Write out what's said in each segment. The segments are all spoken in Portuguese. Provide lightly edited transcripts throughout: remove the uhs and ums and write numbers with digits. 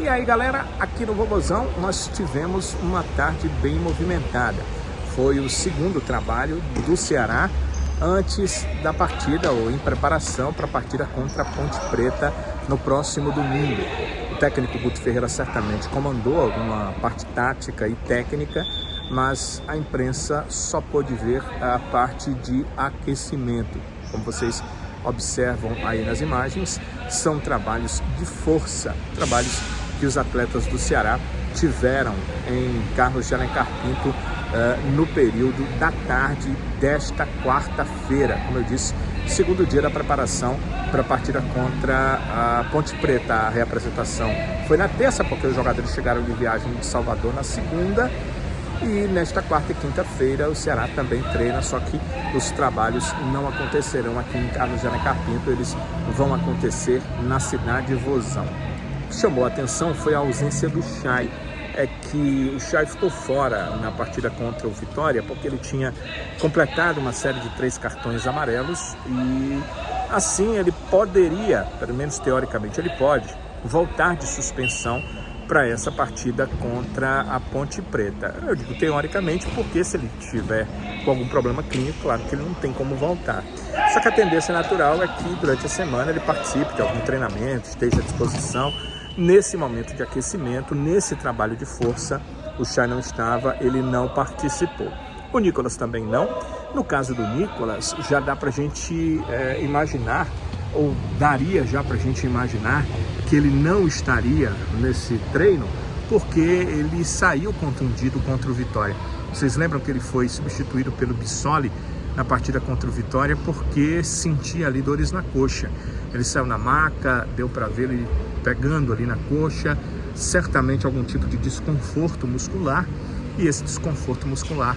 E aí, galera, aqui no Vovozão nós tivemos uma tarde bem movimentada. Foi o segundo trabalho do Ceará antes da partida, ou em preparação para a partida contra a Ponte Preta no próximo domingo. O técnico Guto Ferreira certamente comandou alguma parte tática e técnica, mas a imprensa só pôde ver a parte de aquecimento. Como vocês observam aí nas imagens, são trabalhos de força, trabalhos que os atletas do Ceará tiveram em Carlos de Alencar Pinto no período da tarde desta quarta-feira. Como eu disse, segundo dia da preparação para a partida contra a Ponte Preta. A reapresentação foi na terça, porque os jogadores chegaram de viagem de Salvador na segunda. E nesta quarta e quinta-feira o Ceará também treina, só que os trabalhos não acontecerão aqui em Carlos de Alencar Pinto, eles vão acontecer na cidade de Vozão. O que chamou a atenção foi a ausência do Chay. É que o Chay ficou fora na partida contra o Vitória porque ele tinha completado uma série de 3 cartões amarelos e assim ele poderia, pelo menos teoricamente ele pode, voltar de suspensão para essa partida contra a Ponte Preta. Eu digo teoricamente porque se ele tiver com algum problema clínico, claro que ele não tem como voltar. Só que a tendência natural é que durante a semana ele participe de algum treinamento, esteja à disposição. Nesse momento de aquecimento, nesse trabalho de força, o Chay não estava, ele não participou. O Nicolas também não. No caso do Nicolas, já dá para a gente imaginar, ou daria já para a gente imaginar, que ele não estaria nesse treino, porque ele saiu contundido contra o Vitória. Vocês lembram que ele foi substituído pelo Bissoli na partida contra o Vitória porque sentia ali dores na coxa. Ele saiu na maca, deu para ver ele pegando ali na coxa, certamente algum tipo de desconforto muscular, e esse desconforto muscular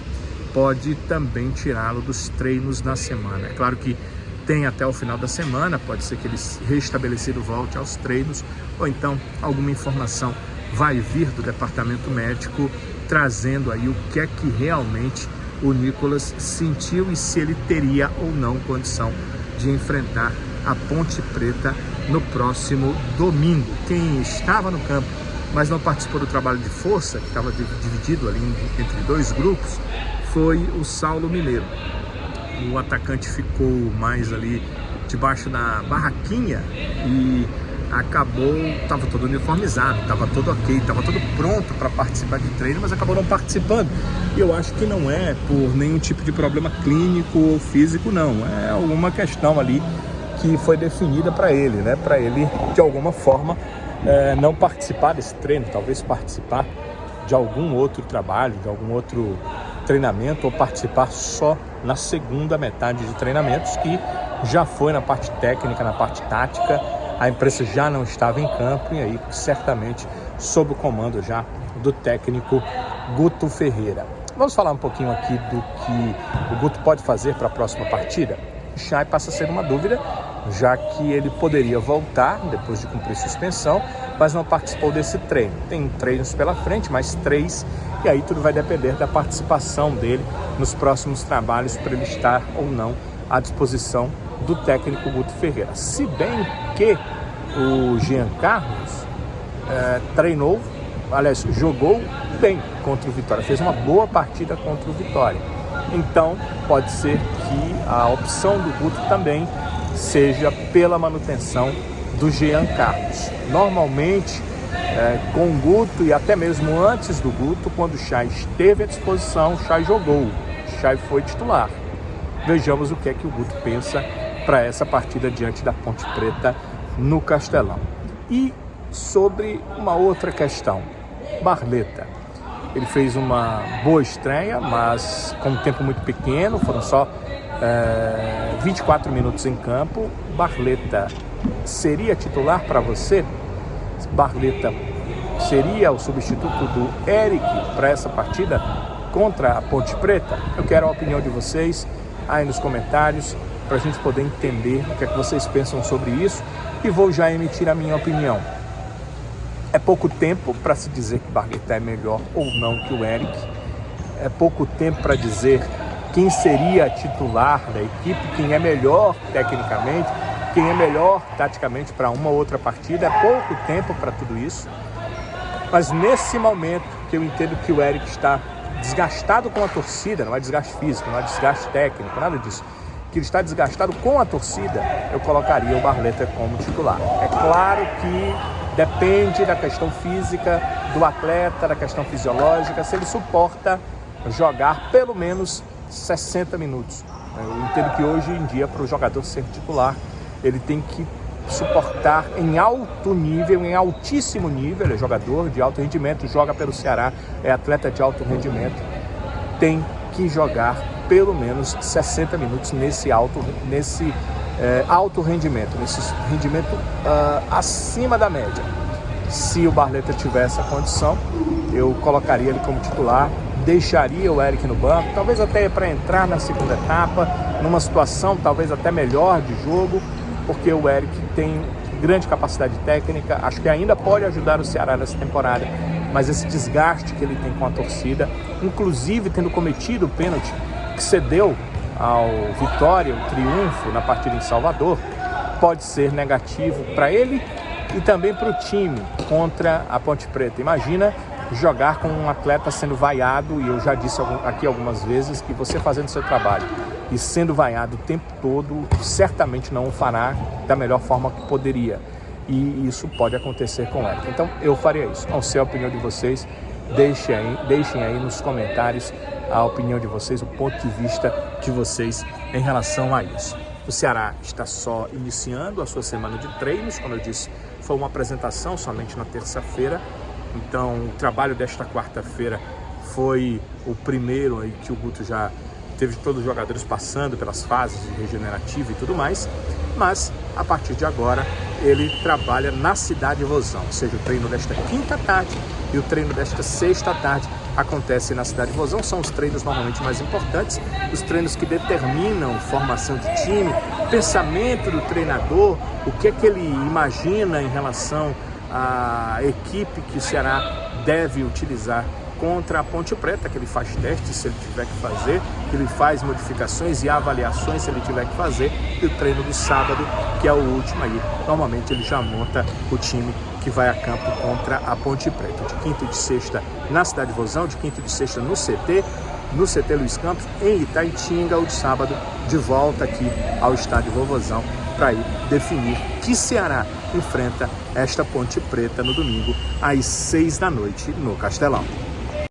pode também tirá-lo dos treinos na semana. É claro que tem até o final da semana, pode ser que ele restabelecido volte aos treinos, ou então alguma informação vai vir do departamento médico trazendo aí o que é que realmente o Nicolas sentiu e se ele teria ou não condição de enfrentar a Ponte Preta no próximo domingo. Quem estava no campo, mas não participou do trabalho de força, que estava dividido ali entre 2 grupos, foi o Saulo Mineiro. O atacante ficou mais ali debaixo da barraquinha e acabou, estava todo uniformizado, estava todo ok, estava todo pronto para participar de treino, mas acabou não participando. E eu acho que não é por nenhum tipo de problema clínico ou físico, não. É alguma questão ali que foi definida para ele, né? Para ele, de alguma forma, não participar desse treino, talvez participar de algum outro trabalho, de algum outro treinamento, ou participar só na segunda metade de treinamentos, que já foi na parte técnica, na parte tática. A imprensa já não estava em campo e aí certamente sob o comando já do técnico Guto Ferreira. Vamos falar um pouquinho aqui do que o Guto pode fazer para a próxima partida? O Chay passa a ser uma dúvida, já que ele poderia voltar depois de cumprir suspensão, mas não participou desse treino. Tem treinos pela frente, mais 3, e aí tudo vai depender da participação dele nos próximos trabalhos para ele estar ou não à disposição do técnico Guto Ferreira. Se bem que o Jean Carlos treinou, aliás, jogou bem contra o Vitória, fez uma boa partida contra o Vitória. Então, pode ser que a opção do Guto também seja pela manutenção do Jean Carlos. Normalmente, com o Guto e até mesmo antes do Guto, quando o Chay esteve à disposição, o Chay jogou, o Chay foi titular. Vejamos o que é que o Guto pensa para essa partida diante da Ponte Preta no Castelão. E sobre uma outra questão, Barleta. Ele fez uma boa estreia, mas com um tempo muito pequeno, foram só 24 minutos em campo. Barleta seria titular para você? Barleta seria o substituto do Eric para essa partida contra a Ponte Preta? Eu quero a opinião de vocês aí nos comentários para a gente poder entender o que é que vocês pensam sobre isso, e vou já emitir a minha opinião. É pouco tempo para se dizer que Barleta é melhor ou não que o Eric. É pouco tempo para dizer quem seria titular da equipe, quem é melhor tecnicamente, quem é melhor taticamente para uma ou outra partida. É pouco tempo para tudo isso. Mas nesse momento que eu entendo que o Eric está desgastado com a torcida, não é desgaste físico, não é desgaste técnico, nada disso, que ele está desgastado com a torcida, eu colocaria o Barleta como titular. É claro que depende da questão física do atleta, da questão fisiológica, se ele suporta jogar pelo menos 60 minutos. Eu entendo que hoje em dia, para o jogador ser titular, ele tem que suportar em alto nível, em altíssimo nível, ele é jogador de alto rendimento, joga pelo Ceará, é atleta de alto rendimento, tem que jogar pelo menos 60 minutos nesse alto rendimento, nesse rendimento acima da média. Se o Barleta tiver essa condição, eu colocaria ele como titular, deixaria o Eric no banco, talvez até para entrar na segunda etapa, numa situação talvez até melhor de jogo, porque o Eric tem grande capacidade técnica, acho que ainda pode ajudar o Ceará nessa temporada, mas esse desgaste que ele tem com a torcida, inclusive tendo cometido o pênalti que cedeu ao Vitória, o triunfo na partida em Salvador, pode ser negativo para ele e também para o time contra a Ponte Preta. Imagina jogar com um atleta sendo vaiado, e eu já disse aqui algumas vezes que você fazendo seu trabalho e sendo vaiado o tempo todo, certamente não o fará da melhor forma que poderia. E isso pode acontecer com o Eric. Então eu faria isso. Não sei a opinião de vocês, deixem aí nos comentários a opinião de vocês, o ponto de vista de vocês em relação a isso. O Ceará está só iniciando a sua semana de treinos, como eu disse, foi uma apresentação somente na terça-feira. Então o trabalho desta quarta-feira foi o primeiro aí que o Guto já teve todos os jogadores passando pelas fases de regenerativo e tudo mais, mas a partir de agora ele trabalha na Cidade Vozão, ou seja, o treino desta quinta tarde e o treino desta sexta tarde acontece na Cidade Vozão. São os treinos normalmente mais importantes, os treinos que determinam formação de time, pensamento do treinador, o que é que ele imagina em relação à equipe que o Ceará deve utilizar contra a Ponte Preta, que ele faz testes se ele tiver que fazer, que ele faz modificações e avaliações se ele tiver que fazer, e o treino do sábado, que é o último aí, normalmente ele já monta o time que vai a campo contra a Ponte Preta, de quinta e de sexta na Cidade Vozão, de quinta e de sexta no CT Luiz Campos, em Itaitinga, o de sábado de volta aqui ao estádio Vovozão, para ir definir que Ceará enfrenta esta Ponte Preta no domingo às 6 da noite no Castelão.